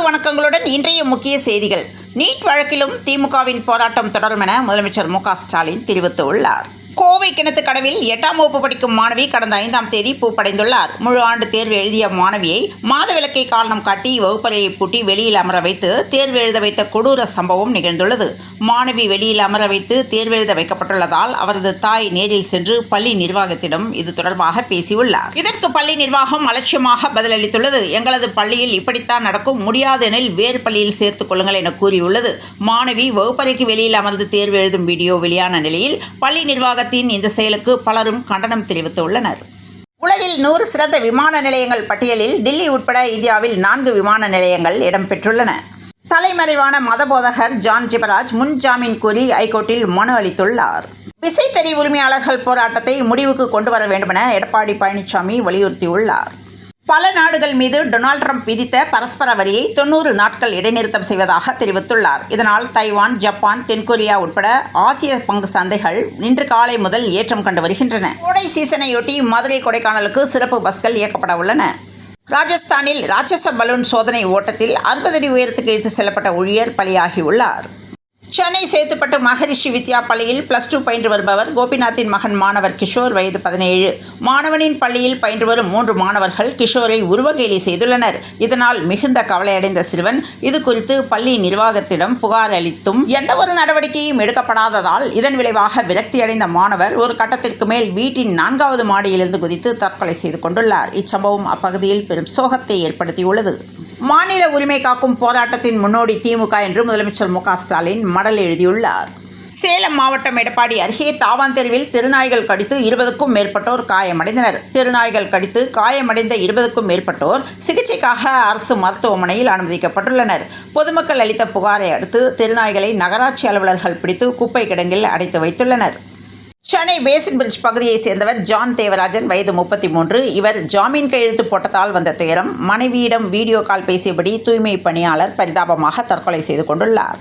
வணக்கங்களுடன் இன்றைய முக்கிய செய்திகள். நீட் வழக்கிலும் திமுகவின் போராட்டம் தொடரும் என முதலமைச்சர் மு க ஸ்டாலின் தெரிவித்துள்ளார். கோவை கிணத்துக்கடவில் 8ஆம் வகுப்பு படிக்கும் மாணவி கடந்த 5ஆம் தேதி பூப்படைந்துள்ளார். முழு ஆண்டு தேர்வு எழுதிய மாணவியை மாதவிலக்கை காரணம் காட்டி வகுப்பறையை பூட்டி வெளியில் அமர வைத்து தேர்வு எழுத வைத்த கொடூர சம்பவம் நிகழ்ந்துள்ளது. மாணவி வெளியில் அமர வைத்து தேர்வு எழுத வைக்கப்பட்டுள்ளதால் அவரது தாய் நேரில் சென்று பள்ளி நிர்வாகத்திடம் இது தொடர்பாக பேசியுள்ளார். இதற்கு பள்ளி நிர்வாகம் அலட்சியமாக பதிலளித்துள்ளது. எங்களது பள்ளியில் இப்படித்தான் நடக்கும், முடியாது எனில் வேறு பள்ளியில் சேர்த்துக் கொள்ளுங்கள் என கூறியுள்ளது. மாணவி வகுப்பறைக்கு வெளியில் அமர்ந்து தேர்வு எழுதும் வீடியோ வெளியான நிலையில் பள்ளி நிர்வாக இந்த செயலுக்கு பலரும் கண்டனம் தெரிவித்துள்ளனர். உலகில் 100 சிறந்த விமான நிலையங்கள் பட்டியலில் டில்லி உட்பட இந்தியாவில் 4 விமான நிலையங்கள் இடம்பெற்றுள்ளன. தலைமறைவான மதபோதகர் ஜான் ஜிபராஜ் முன் ஜாமீன் கோரி ஐகோர்ட்டில் மனு அளித்துள்ளார். விசைத்தறி உரிமையாளர்கள் போராட்டத்தை முடிவுக்கு கொண்டு வர வேண்டுமென எடப்பாடி பழனிசாமி வலியுறுத்தியுள்ளார். பல நாடுகள் மீது டொனால்ட் ட்ரம்ப் விதித்த பரஸ்பர வரியை 90 நாட்கள் இடைநிறுத்தம் செய்வதாக தெரிவித்துள்ளார். இதனால் தைவான், ஜப்பான், தென்கொரியா உட்பட ஆசிய பங்கு சந்தைகள் இன்று காலை முதல் ஏற்றம் கண்டு வருகின்றன. கோடை சீசனையொட்டி மதுரை, கொடைக்கானலுக்கு சிறப்பு பஸ்கள் இயக்கப்பட உள்ளன. ராஜஸ்தானில் ராட்சச பலூன் சோதனை ஓட்டத்தில் 60 அடி உயரத்துக்கு இழுத்து செல்லப்பட்ட ஊழியர் பலியாகியுள்ளார். சென்னை சேத்துப்பட்டு மகரிஷி வித்யா பள்ளியில் +2 பயின்று வருபவர் கோபிநாத்தின் மகன் மாணவர் கிஷோர், வயது 17. மாணவனின் பள்ளியில் பயின்று வரும் 3 மாணவர்கள் கிஷோரை உருவகேலி செய்துள்ளனர். இதனால் மிகுந்த கவலையடைந்த சிறுவன் இது குறித்து பள்ளி நிர்வாகத்திடம் புகார் அளித்தும் எந்தவொரு நடவடிக்கையும் எடுக்கப்படாததால் இதன் விளைவாக விரக்தியடைந்த மாணவர் ஒரு கட்டத்திற்கு மேல் வீட்டின் 4வது மாடியிலிருந்து குதித்து தற்கொலை செய்து கொண்டுள்ளார். இச்சம்பவம் அப்பகுதியில் பெரும் சோகத்தை ஏற்படுத்தியுள்ளது. மாநில உரிமை காக்கும் போராட்டத்தின் முன்னோடி திமுக என்று முதலமைச்சர் மு க ஸ்டாலின் மடல் எழுதியுள்ளார். சேலம் மாவட்டம் எடப்பாடி அருகே தாவாந்தெருவில் திருநாய்கள் கடித்து 20க்கும் மேற்பட்டோர் காயமடைந்தனர். திருநாய்கள் கடித்து காயமடைந்த 20க்கும் மேற்பட்டோர் சிகிச்சைக்காக அரசு மருத்துவமனையில் அனுமதிக்கப்பட்டுள்ளனர். பொதுமக்கள் அளித்த புகாரை அடுத்து திருநாய்களை நகராட்சி அலுவலர்கள் பிடித்து குப்பை கிடங்கில் அடைத்து வைத்துள்ளனர். சென்னை பேசின் பிரிட்ஜ் பகுதியைச் சேர்ந்தவர் ஜான் தேவராஜன், வயது 33. இவர் ஜாமீன் கையெழுத்து போட்டதால் வந்த துயரம், மனைவியிடம் வீடியோ கால் பேசியபடி தூய்மை பணியாளர் பரிதாபமாக தற்கொலை செய்து கொண்டுள்ளார்.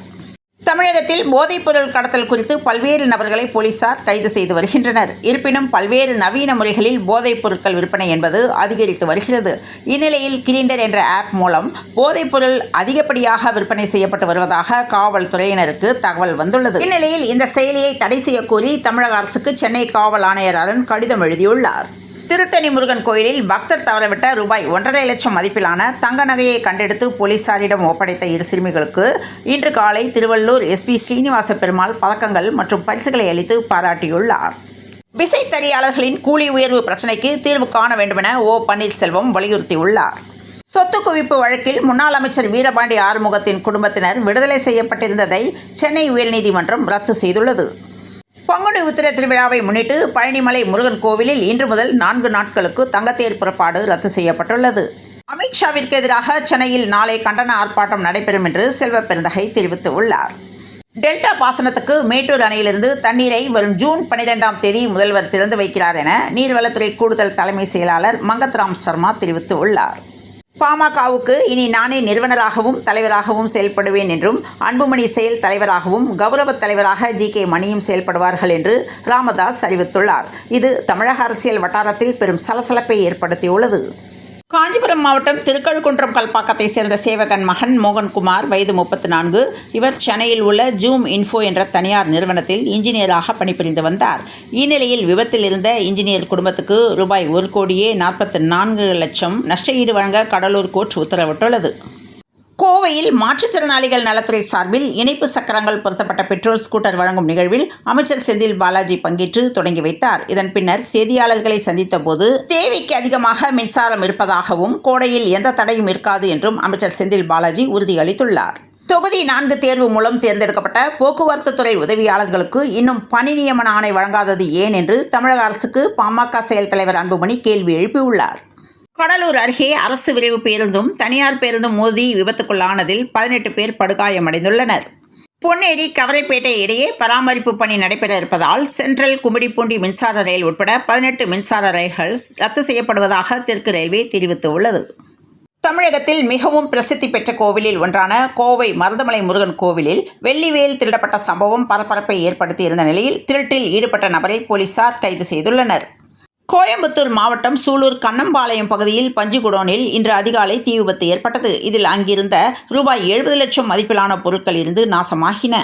தமிழகத்தில் போதைப்பொருள் கடத்தல் குறித்து பல்வேறு நபர்களை போலீசார் கைது செய்து வருகின்றனர். இருப்பினும் பல்வேறு நவீன முறைகளில் போதைப் பொருட்கள் விற்பனை என்பது அதிகரித்து வருகிறது. இந்நிலையில் கிரிண்டர் என்ற ஆப் மூலம் போதைப்பொருள் அதிகப்படியாக விற்பனை செய்யப்பட்டு வருவதாக காவல்துறையினருக்கு தகவல் வந்துள்ளது. இந்நிலையில் இந்த செயலியை தடை செய்யக்கோரி தமிழக அரசுக்கு சென்னை காவல் ஆணையர் அருண் கடிதம் எழுதியுள்ளார். திருத்தணி முருகன் கோயிலில் பக்தர் தவறவிட்ட ரூபாய் 1.5 லட்சம் மதிப்பிலான தங்க நகையை கண்டெடுத்து போலீசாரிடம் ஒப்படைத்த 2 சிறுமிகளுக்கு இன்று காலை திருவள்ளூர் SP ஸ்ரீனிவாச பெருமாள் பதக்கங்கள் மற்றும் பரிசுகளை அளித்து பாராட்டியுள்ளார். விசைத்தறியாளர்களின் கூலி உயர்வு பிரச்சினைக்கு தீர்வு காண வேண்டுமென ஓ பன்னீர்செல்வம் வலியுறுத்தியுள்ளார். சொத்து குவிப்பு வழக்கில் முன்னாள் அமைச்சர் வீரபாண்டி ஆறுமுகத்தின் குடும்பத்தினர் விடுதலை செய்யப்பட்டிருந்ததை சென்னை உயர்நீதிமன்றம் ரத்து செய்துள்ளது. பங்குனி உத்திர திருவிழாவை முன்னிட்டு பழனிமலை முருகன் கோவிலில் இன்று முதல் 4 நாட்களுக்கு தங்கத்தேர் புறப்பாடு ரத்து செய்யப்பட்டுள்ளது. அமித்ஷாவிற்கு எதிராக சென்னையில் நாளை கண்டன ஆர்ப்பாட்டம் நடைபெறும் என்று செல்வ பெருந்தகை தெரிவித்துள்ளார். டெல்டா பாசனத்துக்கு மேட்டூர் அணையிலிருந்து தண்ணீரை வரும் ஜூன் 12ஆம் தேதி முதல்வர் திறந்து வைக்கிறார் என நீர்வளத்துறை கூடுதல் தலைமை செயலாளர் மங்கத்ராம் சர்மா தெரிவித்துள்ளார். பாமகவுக்கு இனி நானே நிறுவனராகவும் தலைவராகவும் செயல்படுவேன் என்றும் அன்புமணி செயல் தலைவராகவும் கௌரவ தலைவராக GK மணியும் செயல்படுவார்கள் என்று ராமதாஸ் அறிவித்துள்ளார். இது தமிழக அரசியல் வட்டாரத்தில் பெரும் சலசலப்பை ஏற்படுத்தியுள்ளது. காஞ்சிபுரம் மாவட்டம் திருக்கழுக்குன்றம் கல்பாக்கத்தை சேர்ந்த சேவகன் மகன் மோகன்குமார், வயது 34. இவர் சென்னையில் உள்ள ஜூம் இன்ஃபோ என்ற தனியார் நிறுவனத்தில் இன்ஜினியராக பணிபுரிந்து வந்தார். இந்நிலையில் விபத்தில் இருந்த இன்ஜினியர் குடும்பத்துக்கு ரூபாய் 1,44 லட்சம் நஷ்டஈடு வழங்க கடலூர் கோர்ட் உத்தரவிட்டுள்ளது. கோவையில் மாற்றுத்திறனாளிகள் நலத்துறை சார்பில் இணைப்பு சக்கரங்கள் பொருத்தப்பட்ட பெட்ரோல் ஸ்கூட்டர் வழங்கும் நிகழ்வில் அமைச்சர் செந்தில் பாலாஜி பங்கேற்று தொடங்கி வைத்தார். இதன் பின்னர் செய்தியாளர்களை சந்தித்த போது தேவைக்கு அதிகமாக மின்சாரம் இருப்பதாகவும் கோடையில் எந்த தடையும் இருக்காது என்றும் அமைச்சர் செந்தில் பாலாஜி உறுதியளித்துள்ளார். தொகுதி 4 தேர்வு மூலம் தேர்ந்தெடுக்கப்பட்ட போக்குவரத்து துறை உதவியாளர்களுக்கு இன்னும் பணி நியமன ஆணை வழங்காதது ஏன் என்று தமிழக அரசுக்கு பாமக செயல் தலைவர் அன்புமணி கேள்வி எழுப்பியுள்ளார். கடலூர் அருகே அரசு விரைவு பேருந்தும் தனியார் பேருந்தும் மோதி விபத்துக்குள்ளானதில் 18 பேர் படுகாயமடைந்துள்ளனர். பொன்னேரி கவரைப்பேட்டை இடையே பராமரிப்பு பணி நடைபெற இருப்பதால் சென்ட்ரல் கும்மிடிப்பூண்டி மின்சார ரயில் உட்பட 18 மின்சார ரயில்கள் ரத்து செய்யப்படுவதாக தெற்கு ரயில்வே தெரிவித்துள்ளது. தமிழகத்தில் மிகவும் பிரசித்தி பெற்ற கோவிலில் ஒன்றான கோவை மருதமலை முருகன் கோவிலில் வெள்ளிவேல் திருடப்பட்ட சம்பவம் பரபரப்பை ஏற்படுத்தியிருந்த நிலையில் திருட்டில் ஈடுபட்ட நபரை போலீசார் கைது செய்துள்ளனர். கோயம்புத்தூர் மாவட்டம் சூலூர் கண்ணம்பாளையம் பகுதியில் பஞ்சு குடோனில் இன்று அதிகாலை தீ விபத்து ஏற்பட்டது. இதில் அங்கிருந்த ரூபாய் 70 லட்சம் மதிப்பிலான பொருட்கள் இருந்து நாசமாகின.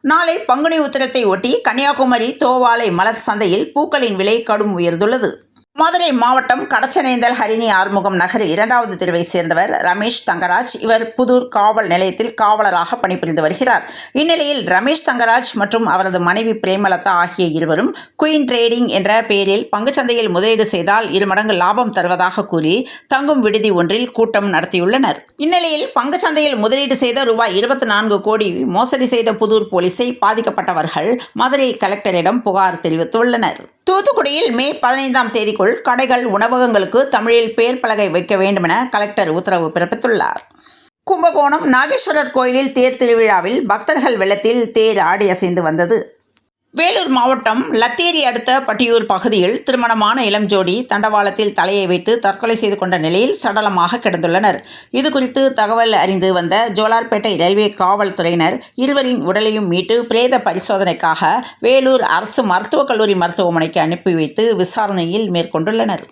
நாளை பங்குனி உத்திரத்தை ஒட்டி கன்னியாகுமரி தோவாலை மலர் சந்தையில் பூக்களின் விலை கடும் உயர்ந்துள்ளது. மதுரை மாவட்டம் கடச்சனேந்தல் ஹரிணி ஆறுமுகம் நகர் 2வது தெருவை சேர்ந்தவர் ரமேஷ் தங்கராஜ். இவர் புதூர் காவல் நிலையத்தில் காவலராக பணிபுரிந்து வருகிறார். இந்நிலையில் ரமேஷ் தங்கராஜ் மற்றும் அவரது மனைவி பிரேமலதா ஆகிய இருவரும் குயின் ட்ரேடிங் என்ற பெயரில் பங்குச்சந்தையில் முதலீடு செய்தால் 2 மடங்கு லாபம் தருவதாக கூறி தங்கும் விடுதி ஒன்றில் கூட்டம் நடத்தியுள்ளனர். இந்நிலையில் பங்குச்சந்தையில் முதலீடு செய்த ரூபாய் 24 கோடி மோசடி செய்த புதூர் போலீஸை பாதிக்கப்பட்டவர்கள் மதுரை கலெக்டரிடம் புகார் தெரிவித்துள்ளனர். தூத்துக்குடியில் மே 15ஆம் தேதிக்குள் கடைகள், உணவகங்களுக்கு தமிழில் பெயர் பலகை வைக்க வேண்டுமென கலெக்டர் உத்தரவு பிறப்பித்துள்ளார். கும்பகோணம் நாகேஸ்வரர் கோயிலில் தேர் திருவிழாவில் பக்தர்கள் வெள்ளத்தில் தேர் ஆடி அசைந்து வந்தது. வேலூர் மாவட்டம் லத்தேரி அடுத்த பட்டியூர் பகுதியில் திருமணமான இளம் ஜோடி தண்டவாளத்தில் தலையை வைத்து தற்கொலை செய்து கொண்ட நிலையில் சடலமாக கிடந்துள்ளனர். இதுகுறித்து தகவல் அறிந்து வந்த ஜோலார்பேட்டை ரயில்வே காவல்துறையினர் இருவரின் உடலையும் மீட்டு பிரேத பரிசோதனைக்காக வேலூர் அரசு மருத்துவக் கல்லூரி மருத்துவமனைக்கு அனுப்பி வைத்து விசாரணையில் மேற்கொண்டுள்ளனர்.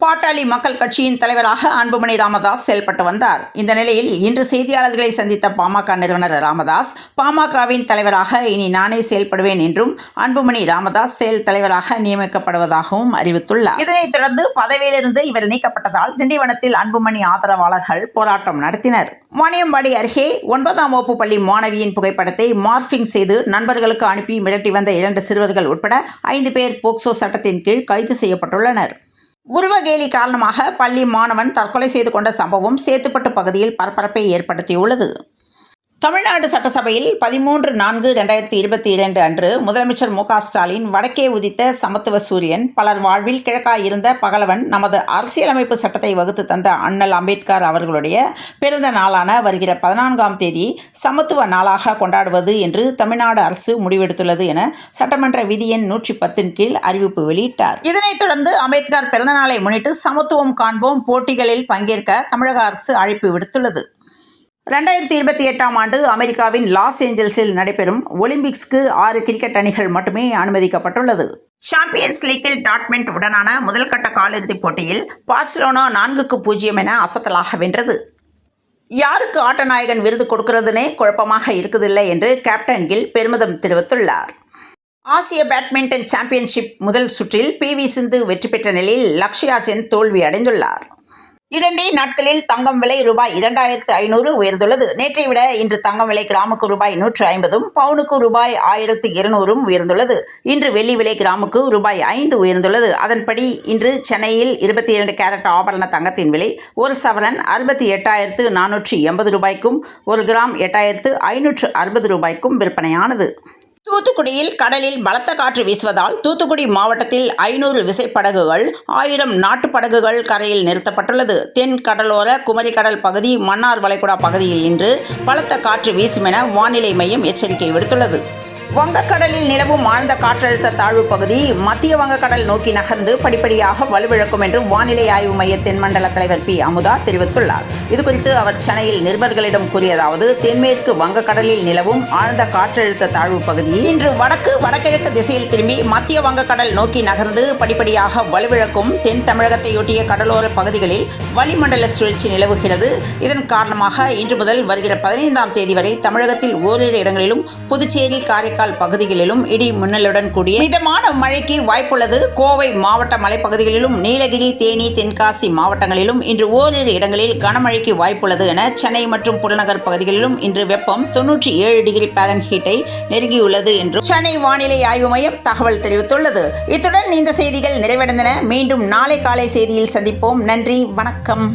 பாட்டாளி மக்கள் கட்சியின் தலைவராக அன்புமணி ராமதாஸ் செயல்பட்டு வந்தார். இந்த நிலையில் இன்று செய்தியாளர்களை சந்தித்த பாமக நிறுவனர் ராமதாஸ், பாமகவின் தலைவராக இனி நானே செயல்படுவேன் என்றும் அன்புமணி ராமதாஸ் செயல் தலைவராக நியமிக்கப்படுவதாகவும் அறிவித்துள்ளார். இதனைத் தொடர்ந்து பதவியிலிருந்து இவர் நீக்கப்பட்டதால் திண்டிவனத்தில் அன்புமணி ஆதரவாளர்கள் போராட்டம் நடத்தினர். வாணியம்பாடி அருகே 9ஆம் வகுப்பு பள்ளி மாணவியின் புகைப்படத்தை மார்பிங் செய்து நண்பர்களுக்கு அனுப்பி மிரட்டி வந்த 2 சிறுவர்கள் உட்பட 5 பேர் போக்சோ சட்டத்தின் கீழ் கைது செய்யப்பட்டுள்ளனர். உருவகேலி காரணமாக பள்ளி மாணவன் தற்கொலை செய்து கொண்ட சம்பவம் சேத்துப்பட்டு பகுதியில் பரபரப்பை ஏற்படுத்தியுள்ளது. தமிழ்நாடு சட்டசபையில் 13/4/2022 அன்று முதலமைச்சர் மு.க. ஸ்டாலின் வடக்கே உதித்த சமத்துவ சூரியன், பலர் வாழ்வில் கிழக்காயிருந்த பகலவன், நமது அரசியலமைப்பு சட்டத்தை வகுத்து தந்த அண்ணல் அம்பேத்கர் அவர்களுடைய பிறந்த நாளான வருகிற 14ஆம் தேதி சமத்துவ நாளாக கொண்டாடுவது என்று தமிழ்நாடு அரசு முடிவெடுத்துள்ளது என சட்டமன்ற விதி எண் 110 கீழ் அறிவிப்பு வெளியிட்டார். இதனைத் தொடர்ந்து அம்பேத்கர் பிறந்த நாளை முன்னிட்டு சமத்துவம் காண்போம் போட்டிகளில் பங்கேற்க தமிழக அரசு அழைப்பு விடுத்துள்ளது. 2028ஆம் ஆண்டு அமெரிக்காவின் லாஸ் ஏஞ்சல்ஸில் நடைபெறும் ஒலிம்பிக்ஸ்க்கு 6 கிரிக்கெட் அணிகள் மட்டுமே அனுமதிக்கப்பட்டுள்ளது. சாம்பியன்ஸ் லீக்கில் டாட்மெண்ட் உடனான முதல்கட்ட காலிறுதிப் போட்டியில் பார்சிலோனா 4-0 என அசத்தலாக வென்றது. யாருக்கு ஆட்டநாயகன் விருது கொடுக்கிறதுனே குழப்பமாக இருக்குதில்லை என்று கேப்டன் கில் பெருமிதம் தெரிவித்துள்ளார். ஆசிய பேட்மிண்டன் சாம்பியன்ஷிப் முதல் சுற்றில் PV சிந்து வெற்றி பெற்ற நிலையில் லக்ஷயா சென் தோல்வி அடைந்துள்ளார். 2 நாட்களில் தங்கம் விலை ரூபாய் 2500 உயர்ந்துள்ளது. நேற்றை விட இன்று தங்கம் விலை கிராமுக்கு ரூபாய் 150, பவுனுக்கு ரூபாய் 1200 உயர்ந்துள்ளது. இன்று வெள்ளி விலை கிராமுக்கு ரூபாய் 5 உயர்ந்துள்ளது. அதன்படி இன்று சென்னையில் 22 கேரட் ஆபரண தங்கத்தின் விலை 1 சவரன் 68,480 ரூபாய்க்கும் 1 கிராம் 8,560 ரூபாய்க்கும் விற்பனையானது. தூத்துக்குடியில் கடலில் பலத்த காற்று வீசுவதால் தூத்துக்குடி மாவட்டத்தில் 500 விசைப்படகுகள், 1000 நாட்டுப் படகுகள் கரையில் நிறுத்தப்பட்டுள்ளது. தென் கடலோர குமரிக்கடல் பகுதி, மன்னார் வளைகுடா பகுதியில் இன்று பலத்த காற்று வீசும் என வானிலை மையம் எச்சரிக்கை விடுத்துள்ளது. வங்கக்கடலில் நிலவும் ஆழ்ந்த காற்றழுத்த தாழ்வு பகுதி மத்திய வங்கக்கடல் நோக்கி நகர்ந்து படிப்படியாக வலுவிழக்கும் என்று வானிலை ஆய்வு மைய தென்மண்டல தலைவர் P. அமுதா தெரிவித்துள்ளார். இதுகுறித்து அவர் சென்னையில் நிருபர்களிடம் கூறியதாவது, தென்மேற்கு வங்கக்கடலில் நிலவும் ஆழ்ந்த காற்றழுத்த தாழ்வு பகுதி இன்று வடகிழக்கு திசையில் திரும்பி மத்திய வங்கக்கடல் நோக்கி நகர்ந்து படிப்படியாக வலுவிழக்கும். தென் தமிழகத்தையொட்டிய கடலோர பகுதிகளில் வளிமண்டல சுழற்சி நிலவுகிறது. இதன் காரணமாக இன்று முதல் வருகிற 15ஆம் தேதி வரை தமிழகத்தில் ஓரிரு இடங்களிலும், புதுச்சேரி, காரைக்கால் பகுதிகளிலும் இடி மின்னலுடன் கூடிய மிதமான மழைக்கு வாய்ப்புள்ளது. கோவை மாவட்ட மலைப்பகுதிகளிலும், நீலகிரி, தேனி, தென்காசி மாவட்டங்களிலும் இன்று ஓரிரு இடங்களில் கனமழைக்கு வாய்ப்புள்ளது என சென்னை மற்றும் புறநகர் பகுதிகளிலும் இன்று வெப்பம் 97 டிகிரி பாரன்ஹீட்டை நெருங்கியுள்ளது என்று சென்னை வானிலை ஆய்வு மையம் தகவல் தெரிவித்துள்ளது. இத்துடன் இந்த செய்திகள் நிறைவடைந்தன. மீண்டும் நாளை காலை செய்தியில் சந்திப்போம். நன்றி, வணக்கம்.